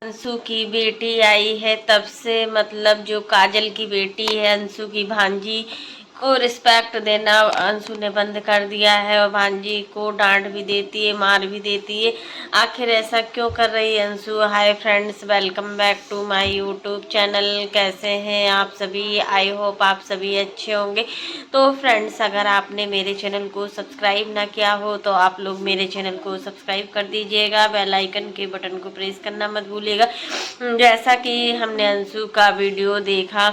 अंशु की बेटी आई है तब से मतलब जो काजल की बेटी है अंशु की भांजी को रिस्पेक्ट देना अंशु ने बंद कर दिया है और भांजी को डांट भी देती है, मार भी देती है। आखिर ऐसा क्यों कर रही है Anshu. Hi friends, welcome back to my YouTube channel. कैसे हैं आप सभी? आई होप आप सभी अच्छे होंगे। तो फ्रेंड्स, अगर आपने मेरे चैनल को सब्सक्राइब ना किया हो तो आप लोग मेरे चैनल को सब्सक्राइब कर दीजिएगा, बेल आइकन के बटन को प्रेस करना मत भूलिएगा। जैसा कि हमने अंशु का वीडियो देखा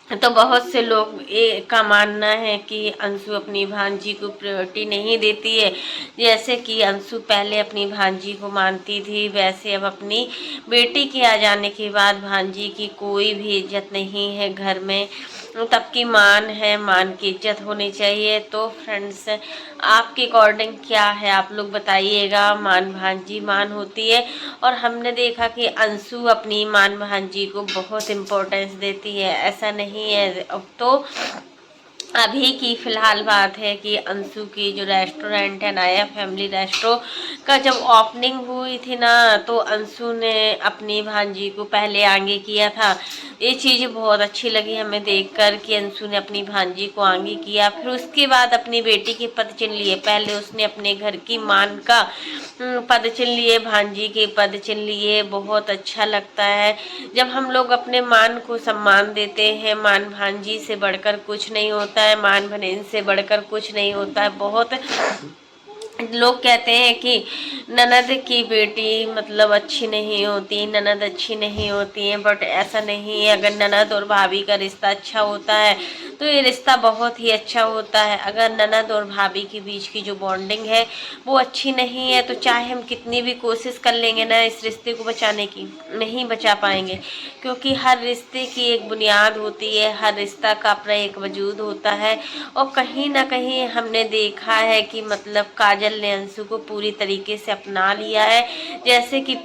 तो बहुत से लोग ये का मानना है कि अंशु अपनी भांजी को प्रायोरिटी नहीं देती है। जैसे कि अंशु पहले अपनी भांजी को मानती थी, वैसे अब अपनी बेटी के आ जाने के बाद भांजी की कोई भी इज्जत नहीं है घर में। तब की मान है, मान की इज्जत होनी चाहिए। तो फ्रेंड्स, आपके अकॉर्डिंग क्या है आप लोग बताइएगा। मान भांजी मान होती है और हमने देखा कि अंशु अपनी मान भांजी को बहुत इम्पोर्टेंस देती है, ऐसा नहीं है। अब तो अभी की फिलहाल बात है कि अंशु की जो रेस्टोरेंट है नया फैमिली रेस्टो का जब ओपनिंग हुई थी ना, तो अंशु ने अपनी भांजी को पहले आगे किया था। ये चीज़ बहुत अच्छी लगी हमें देखकर कि अंशु ने अपनी भांजी को आगे किया, फिर उसके बाद अपनी बेटी के पद चिन्ह लिए। पहले उसने अपने घर की मान का पद चिन्ह लिए, भांजी के पद चिन्ह लिए। बहुत अच्छा लगता है जब हम लोग अपने मान को सम्मान देते हैं। मान भांजी से बढ़कर कुछ नहीं होता है, मान बहन से बढ़कर कुछ नहीं होता है। बहुत लोग कहते हैं कि ननद की बेटी मतलब अच्छी नहीं होती, ननद अच्छी नहीं होती है, बट ऐसा नहीं है। अगर ननद और भाभी का रिश्ता अच्छा होता है तो ये रिश्ता बहुत ही अच्छा होता है। अगर ननद और भाभी के बीच की जो बॉन्डिंग है वो अच्छी नहीं है तो चाहे हम कितनी भी कोशिश कर लेंगे ना इस रिश्ते को बचाने की, नहीं बचा पाएंगे। क्योंकि हर रिश्ते की एक बुनियाद होती है, हर रिश्ता का अपना एक वजूद होता है। और कहीं ना कहीं हमने देखा है कि मतलब काजल ने अंशु को पूरी तरीके से अपना लिया है। जैसे कि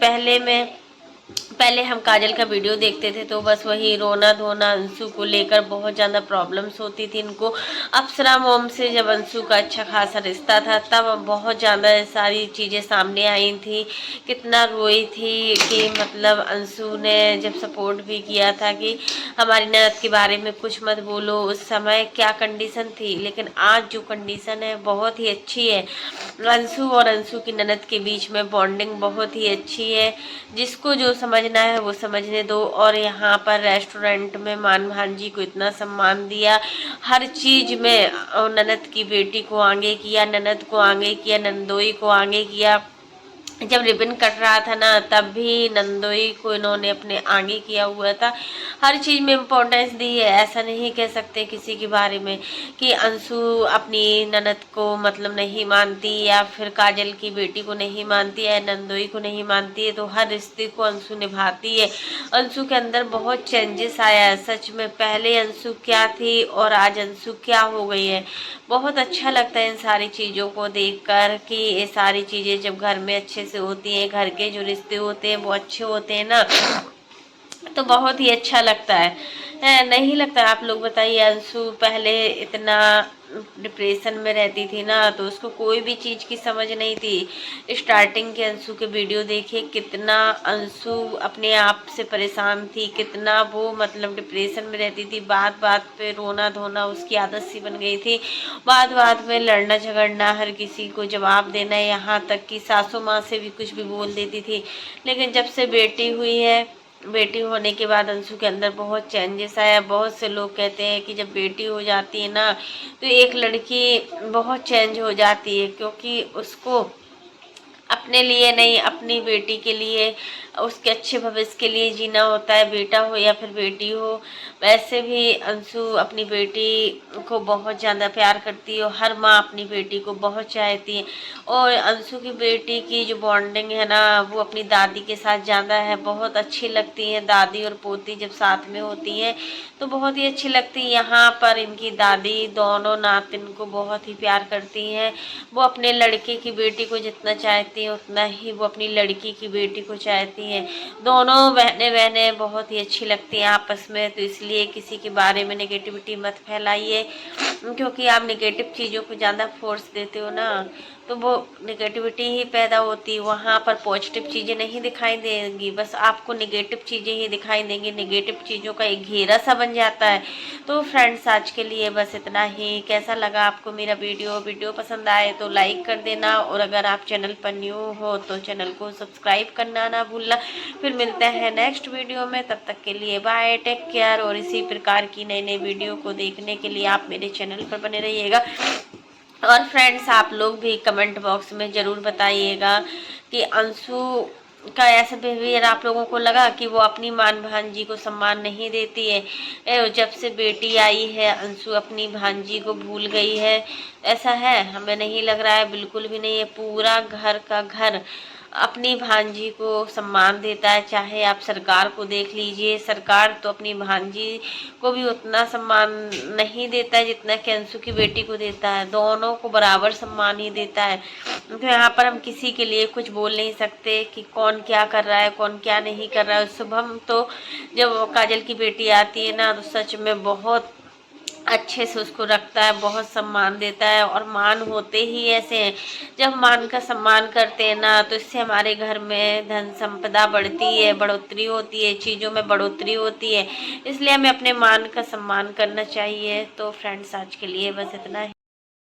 पहले हम काजल का वीडियो देखते थे तो बस वही रोना धोना अंशु को लेकर बहुत ज़्यादा प्रॉब्लम्स होती थी इनको। अप्सरा मोम से जब अंशु का अच्छा खासा रिश्ता था तब बहुत ज़्यादा सारी चीज़ें सामने आई थी। कितना रोई थी कि मतलब अंशु ने जब सपोर्ट भी किया था कि हमारी ननद के बारे में कुछ मत बोलो। उस समय क्या कंडीशन थी, लेकिन आज जो कंडीशन है बहुत ही अच्छी है। अंशु और अंशु की ननद के बीच में बॉन्डिंग बहुत ही अच्छी है। जिसको जो समझना है वो समझने दो। और यहाँ पर रेस्टोरेंट में मान भांजी को इतना सम्मान दिया, हर चीज में ननद की बेटी को आगे किया, ननद को आगे किया, नंदोई को आगे किया। जब रिबन कट रहा था ना तब भी नंदोई को इन्होंने अपने आगे किया हुआ था। हर चीज़ में इम्पोर्टेंस दी है। ऐसा नहीं कह सकते किसी के बारे में कि अंशु अपनी ननद को मतलब नहीं मानती या फिर काजल की बेटी को नहीं मानती है, नंदोई को नहीं मानती है। तो हर रिश्ते को अंशु निभाती है। अंशु के अंदर बहुत चेंजेस आया है सच में। पहले अंशु क्या थी और आज अंशु क्या हो गई है। बहुत अच्छा लगता है इन सारी चीज़ों को देखकर कि ये सारी चीज़ें जब घर में अच्छे से होती हैं, घर के जो रिश्ते होते हैं वो अच्छे होते हैं ना, तो बहुत ही अच्छा लगता है नहीं लगता? आप लोग बताइए। अंशु पहले इतना डिप्रेशन में रहती थी ना तो उसको कोई भी चीज़ की समझ नहीं थी। स्टार्टिंग के अंशु के वीडियो देखिए, कितना अंशु अपने आप से परेशान थी, कितना वो मतलब डिप्रेशन में रहती थी। बात बात पे रोना धोना उसकी आदत सी बन गई थी। बात बात में लड़ना झगड़ना, हर किसी को जवाब देना, यहाँ तक कि सासू माँ से भी कुछ भी बोल देती थी। लेकिन जब से बेटी हुई है, बेटी होने के बाद अंशु के अंदर बहुत चेंजेस आया। बहुत से लोग कहते हैं कि जब बेटी हो जाती है ना तो एक लड़की बहुत चेंज हो जाती है, क्योंकि उसको अपने लिए नहीं अपनी बेटी के लिए, उसके अच्छे भविष्य के लिए जीना होता है। बेटा हो या फिर बेटी हो, वैसे भी अंशु अपनी बेटी को बहुत ज़्यादा प्यार करती है और हर माँ अपनी बेटी को बहुत चाहती है। और अंशु की बेटी की जो बॉन्डिंग है ना वो अपनी दादी के साथ ज़्यादा है, बहुत अच्छी लगती है। दादी और पोती जब साथ में होती हैं तो बहुत ही अच्छी लगती है। यहाँ पर इनकी दादी दोनों नातिन को बहुत ही प्यार करती हैं। वो अपने लड़के की बेटी को जितना चाहती हैं उतना ही वो अपनी लड़की की बेटी को चाहती हैं। दोनों बहनें बहनें बहुत ही अच्छी लगती हैं आपस में। तो इसलिए किसी के बारे में नेगेटिविटी मत फैलाइए, क्योंकि आप नेगेटिव चीज़ों को ज़्यादा फोर्स देते हो ना तो वो नेगेटिविटी ही पैदा होती, वहाँ पर पॉजिटिव चीज़ें नहीं दिखाई देंगी, बस आपको नेगेटिव चीज़ें ही दिखाई देंगी, नेगेटिव चीज़ों का एक घेरा सा बन जाता है। तो फ्रेंड्स आज के लिए बस इतना ही। कैसा लगा आपको मेरा वीडियो पसंद आए तो लाइक कर देना, और अगर आप चैनल पर न्यू हो तो चैनल को सब्सक्राइब करना ना भूलना। फिर मिलते हैं नेक्स्ट वीडियो में, तब तक के लिए बाय, टेक केयर। और इसी प्रकार की नई नई वीडियो को देखने के लिए आप मेरे चैनल पर बने रहिएगा। और फ्रेंड्स आप लोग भी कमेंट बॉक्स में ज़रूर बताइएगा कि अंशु का ऐसा बिहेवियर आप लोगों को लगा कि वो अपनी मान भांजी को सम्मान नहीं देती है। जब से बेटी आई है अंशु अपनी भांजी को भूल गई है, ऐसा है? हमें नहीं लग रहा है, बिल्कुल भी नहीं है। पूरा घर का घर अपनी भांजी को सम्मान देता है। चाहे आप सरकार को देख लीजिए, सरकार तो अपनी भांजी को भी उतना सम्मान नहीं देता है जितना कि अंशु की बेटी को देता है। दोनों को बराबर सम्मान ही देता है। तो यहाँ पर हम किसी के लिए कुछ बोल नहीं सकते कि कौन क्या कर रहा है, कौन क्या नहीं कर रहा है। शुभम तो जब काजल की बेटी आती है ना, तो सच में बहुत अच्छे से उसको रखता है, बहुत सम्मान देता है। और मान होते ही ऐसे हैं, जब मान का सम्मान करते हैं ना, तो इससे हमारे घर में धन संपदा बढ़ती है, बढ़ोतरी होती है, चीज़ों में बढ़ोतरी होती है। इसलिए हमें अपने मान का सम्मान करना चाहिए। तो फ्रेंड्स आज के लिए बस इतना ही।